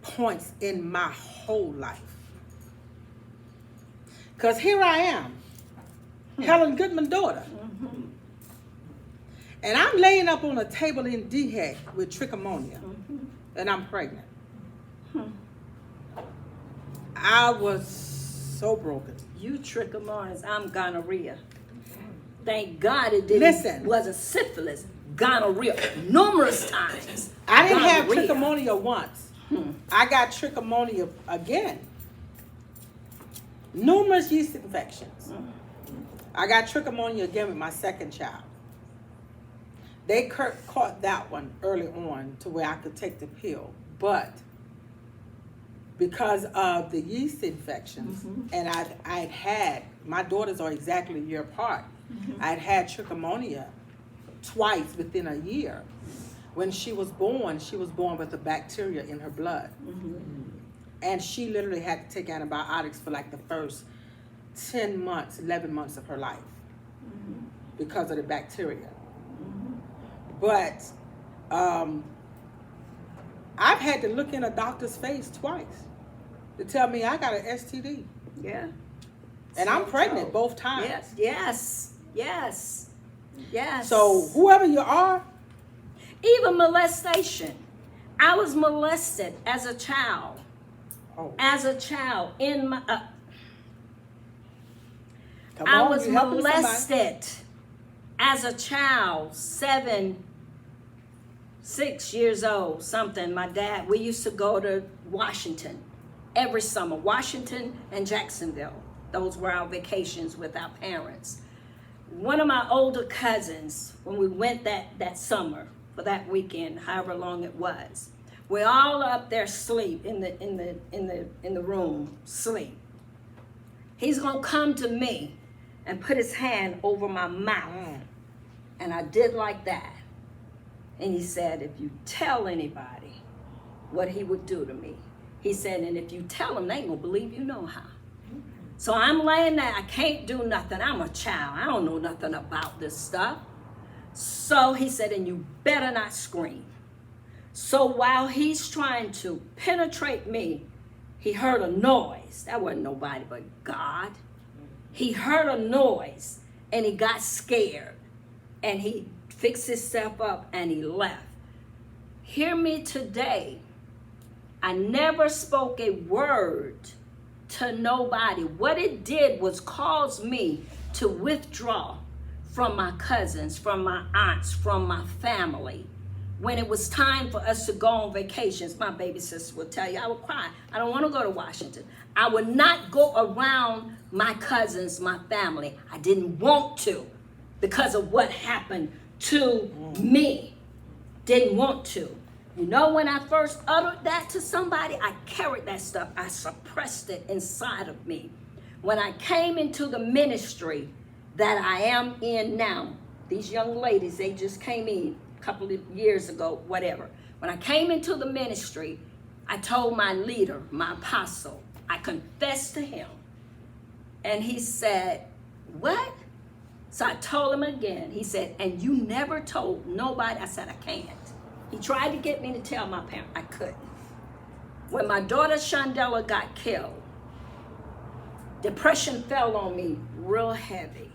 points in my whole life. Because here I am, Helen Goodman's daughter. And I'm laying up on a table in DHEC with trichomonia, and I'm pregnant. I was so broken. You trichomonas, I'm gonorrhea. Thank God it didn't. Wasn't syphilis, gonorrhea, numerous times. I didn't have trichomonia once. I got trichomonia again. Numerous yeast infections. I got trichomonia again with my second child. They caught that one early on to where I could take the pill, but because of the yeast infections, and I'd had, my daughters are exactly a year apart, I'd had trichomonia twice within a year. When she was born with a bacteria in her blood. And she literally had to take antibiotics for like the first 10 months, 11 months of her life because of the bacteria. But I've had to look in a doctor's face twice to tell me I got an STD. Yeah. And I'm pregnant both times. Yes, yes, yes, yes. So whoever you are. Even molestation. I was molested as a child. Oh. As a child in my... Come I on, was you helping molested as a child, 6 years old, something. My dad, we used to go to Washington every summer. Washington and Jacksonville. Those were our vacations with our parents. One of my older cousins, when we went that summer for that weekend, however long it was, we're all up there asleep in the room, sleep. He's gonna come to me and put his hand over my mouth. And I did like that. And he said, if you tell anybody what he would do to me, he said, and if you tell them, they ain't gonna believe you know how. So I'm laying there, I can't do nothing. I'm a child, I don't know nothing about this stuff. So he said, and you better not scream. So while he's trying to penetrate me, he heard a noise. That wasn't nobody but God. He heard a noise and he got scared and he fixed himself up and he left. Hear me today. I never spoke a word to nobody. What it did was cause me to withdraw from my cousins, from my aunts, from my family. When it was time for us to go on vacations, my baby sister would tell you, I would cry. I don't want to go to Washington. I would not go around my cousins, my family. I didn't want to because of what happened to me. Didn't want to. You know, when I first uttered that to somebody, I carried that stuff. I suppressed it inside of me. When I came into the ministry that I am in now, these young ladies, they just came in a couple of years ago, whatever. When I came into the ministry, I told my leader, my apostle, I confessed to him. And he said, what? So I told him again. He said, and you never told nobody? I said, I can't. He tried to get me to tell my parents. I couldn't. When my daughter Shondella got killed, depression fell on me real heavy.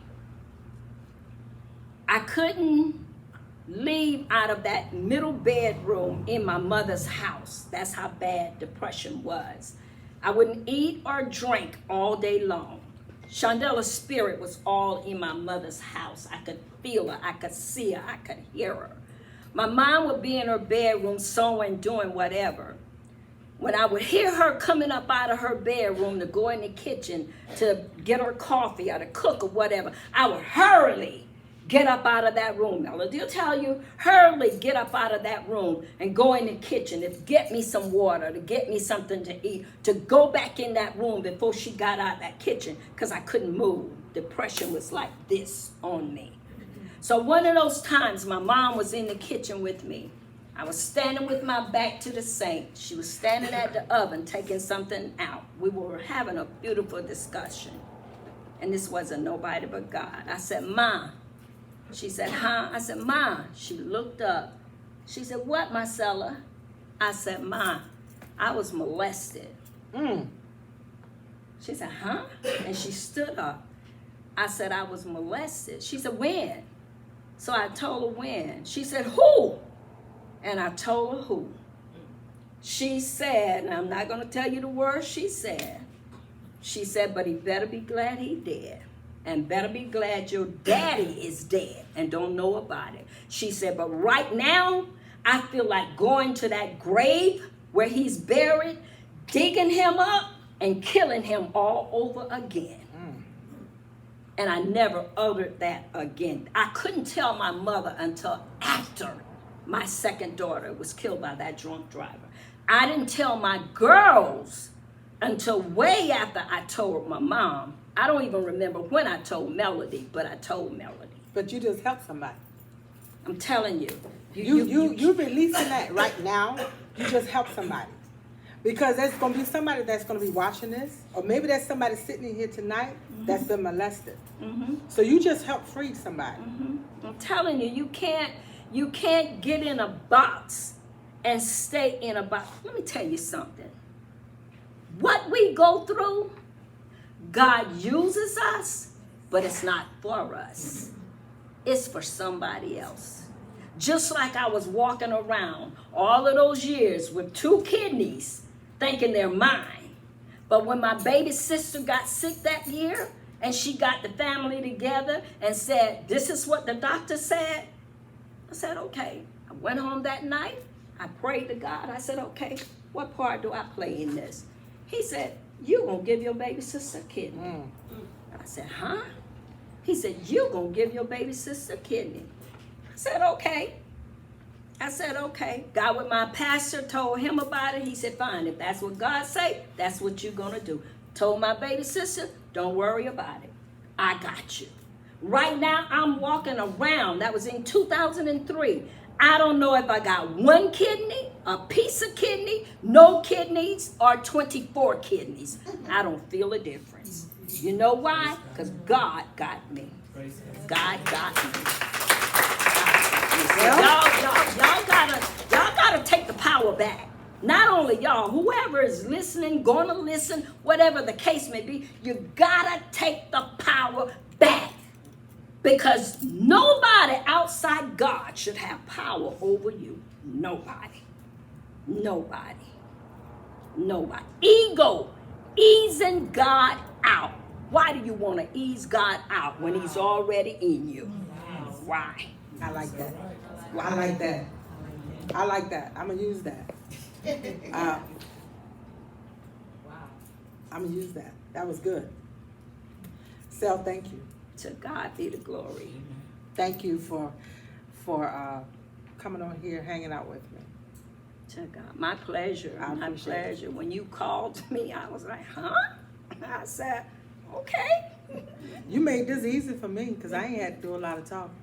I couldn't leave out of that middle bedroom in my mother's house. That's how bad depression was. I wouldn't eat or drink all day long. Shondella's spirit was all in my mother's house. I could feel her, I could see her, I could hear her. My mom would be in her bedroom sewing, doing whatever. When I would hear her coming up out of her bedroom to go in the kitchen to get her coffee or to cook or whatever, I would hurriedly get up out of that room. Melody will tell you, hurriedly get up out of that room and go in the kitchen to get me some water, to get me something to eat, to go back in that room before she got out of that kitchen because I couldn't move. Depression was like this on me. So one of those times my mom was in the kitchen with me. I was standing with my back to the sink. She was standing at the oven taking something out. We were having a beautiful discussion. And this wasn't nobody but God. I said, Ma. She said, huh? I said, Ma. She looked up. She said, what, Marcella? I said, Ma, I was molested. She said, huh? And she stood up. I said, I was molested. She said, when? So I told her when. She said, who? And I told her who. She said, and I'm not going to tell you the words she said. She said, but he better be glad he dead. And better be glad your daddy is dead and don't know about it. She said, but right now, I feel like going to that grave where he's buried, digging him up and killing him all over again. And I never uttered that again. I couldn't tell my mother until after my second daughter was killed by that drunk driver. I didn't tell my girls until way after I told my mom. I don't even remember when I told Melody, but I told Melody. But you just helped somebody. I'm telling you. You releasing that right now, you just help somebody. Because there's going to be somebody that's going to be watching this, or maybe there's somebody sitting in here tonight that's been molested. So you just help free somebody. I'm telling you, you can't get in a box and stay in a box. Let me tell you something. What we go through, God uses us, but it's not for us. It's for somebody else. Just like I was walking around all of those years with 2 kidneys, thinking they're mine. But when my baby sister got sick that year, and she got the family together and said, this is what the doctor said, I said, okay. I went home that night. I prayed to God. I said, okay, what part do I play in this? He said, you're going to give your baby sister a kidney. I said, huh? He said, you're going to give your baby sister a kidney. I said, okay. I said, okay. Got with my pastor, told him about it. He said, fine, if that's what God say, that's what you're going to do. Told my baby sister, don't worry about it. I got you. Right now, I'm walking around. That was in 2003. I don't know if I got 1 kidney, a piece of kidney, no kidneys, or 24 kidneys. I don't feel a difference. You know why? Because God got me. God got me. Y'all gotta take the power back. Not only y'all, whoever is listening, gonna listen, whatever the case may be, you gotta take the power back. Because nobody outside God should have power over you. Nobody. Nobody. Nobody. Ego, easing God out. Why do you want to ease God out when he's already in you? Why? I like that. I like that. I like that. I'm going to use that. I'm going to use that. That was good. Sel, thank you. To God be the glory. Thank you for coming on here, hanging out with me. To God. My pleasure. My pleasure. When you called me, I was like, huh? I said, okay. You made this easy for me because I ain't had to do a lot of talking.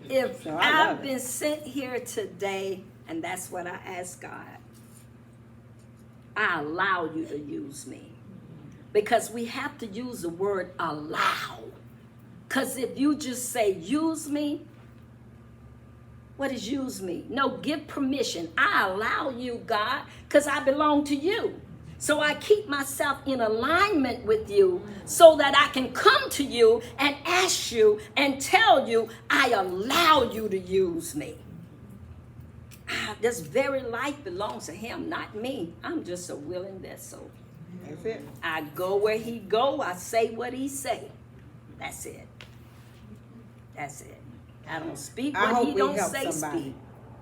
If I've been sent here today, and that's what I ask God, I allow you to use me. Because we have to use the word allow. Because if you just say use me, what is use me? No, give permission. I allow you, God, because I belong to you. So I keep myself in alignment with you so that I can come to you and ask you and tell you I allow you to use me. This very life belongs to him, not me. I'm just a willing vessel. That's it. I go where he go. I say what he say. That's it. That's it. I don't speak what he don't say speak.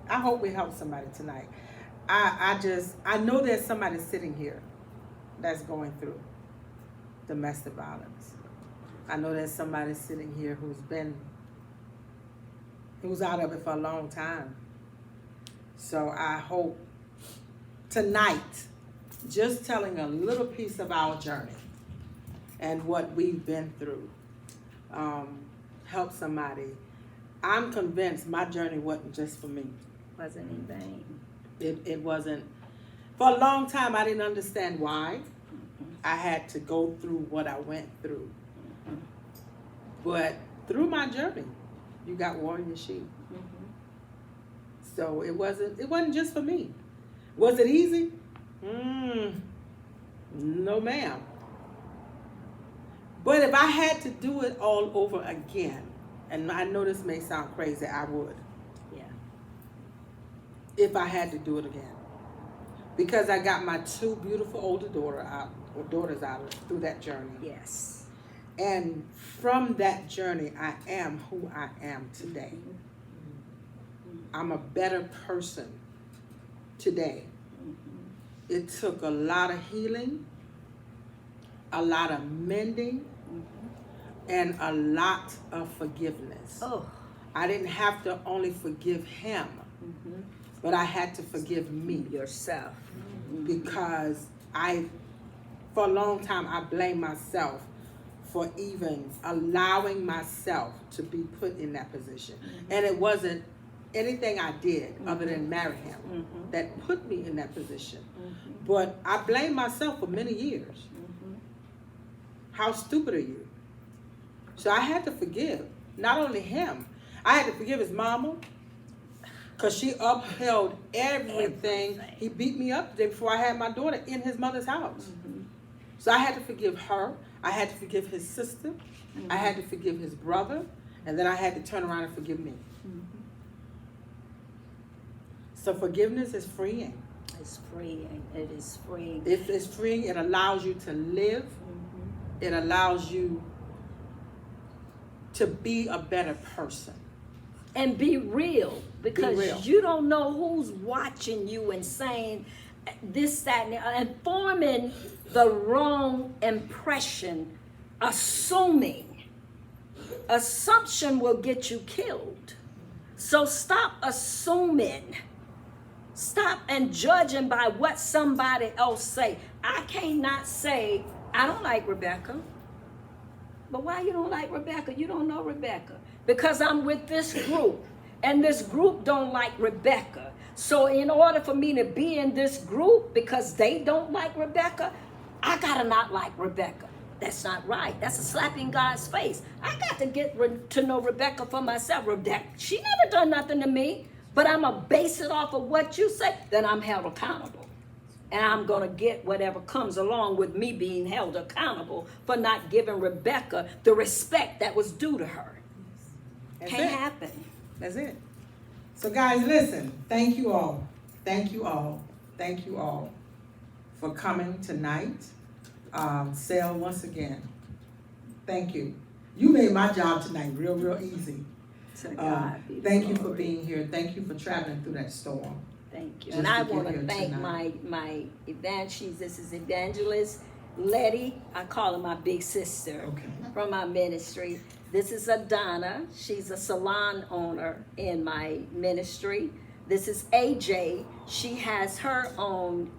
I hope we help somebody tonight. I know there's somebody sitting here that's going through domestic violence. I know there's somebody sitting here who's out of it for a long time. So I hope tonight, just telling a little piece of our journey and what we've been through, help somebody. I'm convinced my journey wasn't just for me. Wasn't in vain. It wasn't. For a long time, I didn't understand why I had to go through what I went through. But through my journey, you got WarriorShe. So it wasn't just for me. Was it easy? No, ma'am. But if I had to do it all over again, and I know this may sound crazy, I would. Yeah. If I had to do it again. Because I got my 2 beautiful older daughters out through that journey. Yes. And from that journey, I am who I am today. I'm a better person today. It took a lot of healing, a lot of mending, and a lot of forgiveness. Oh. I didn't have to only forgive him, but I had to forgive me. Yourself. Because for a long time, I blamed myself for even allowing myself to be put in that position. And it wasn't anything I did other than marry him that put me in that position. But I blamed myself for many years. How stupid are you? So I had to forgive, not only him, I had to forgive his mama, because she upheld everything. He beat me up the day before I had my daughter in his mother's house. So I had to forgive her. I had to forgive his sister. I had to forgive his brother. And then I had to turn around and forgive me. So forgiveness is freeing. It's freeing. It is freeing. It's freeing. It allows you to live. It allows you to be a better person. And be real, because Be real. you don't know who's watching you and saying this, that, and forming the wrong impression, assuming. Assumption will get you killed. So stop assuming. Stop and judging by what somebody else say. I cannot say, I don't like Rebecca. But why you don't like Rebecca? You don't know Rebecca. Because I'm with this group, and this group don't like Rebecca. So in order for me to be in this group, because they don't like Rebecca, I gotta not like Rebecca. That's not right. That's a slap in God's face. I got to get to know Rebecca for myself. Rebecca, she never done nothing to me, but I'm gonna base it off of what you say, then I'm held accountable. And I'm going to get whatever comes along with me being held accountable for not giving Rebecca the respect that was due to her. Can't happen. That's it. So guys, listen, thank you all. Thank you all. Thank you all for coming tonight. Sale, once again, thank you. You made my job tonight real, real easy. To God be the Thank you for glory. being here. Thank you for traveling through that storm. Thank you. Just And I to get want to here thank tonight. my this is Evangelist Letty. I call her my big sister from my ministry. This is Adonna. She's a salon owner in my ministry. This is AJ. She has her own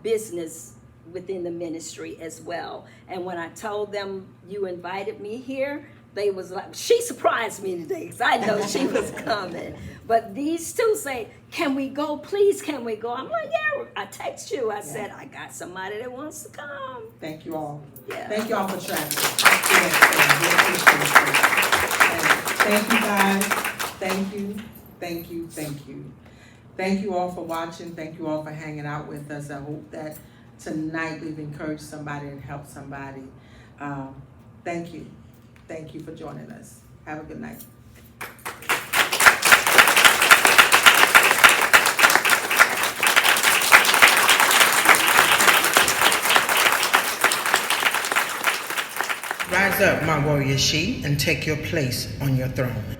business within the ministry as well. And when I told them you invited me here, they was like, she surprised me today because I know she was coming. But these two say, can we go, please, can we go? I'm like, yeah, I text you. I said, I got somebody that wants to come. Thank you all. Yeah. Thank you all for traveling. Thank you guys. Thank you. Thank you. Thank you. Thank you all for watching. Thank you all for hanging out with us. I hope that tonight we've encouraged somebody and helped somebody. Thank you. Thank you for joining us. Have a good night. Rise up, my warrior she, and take your place on your throne.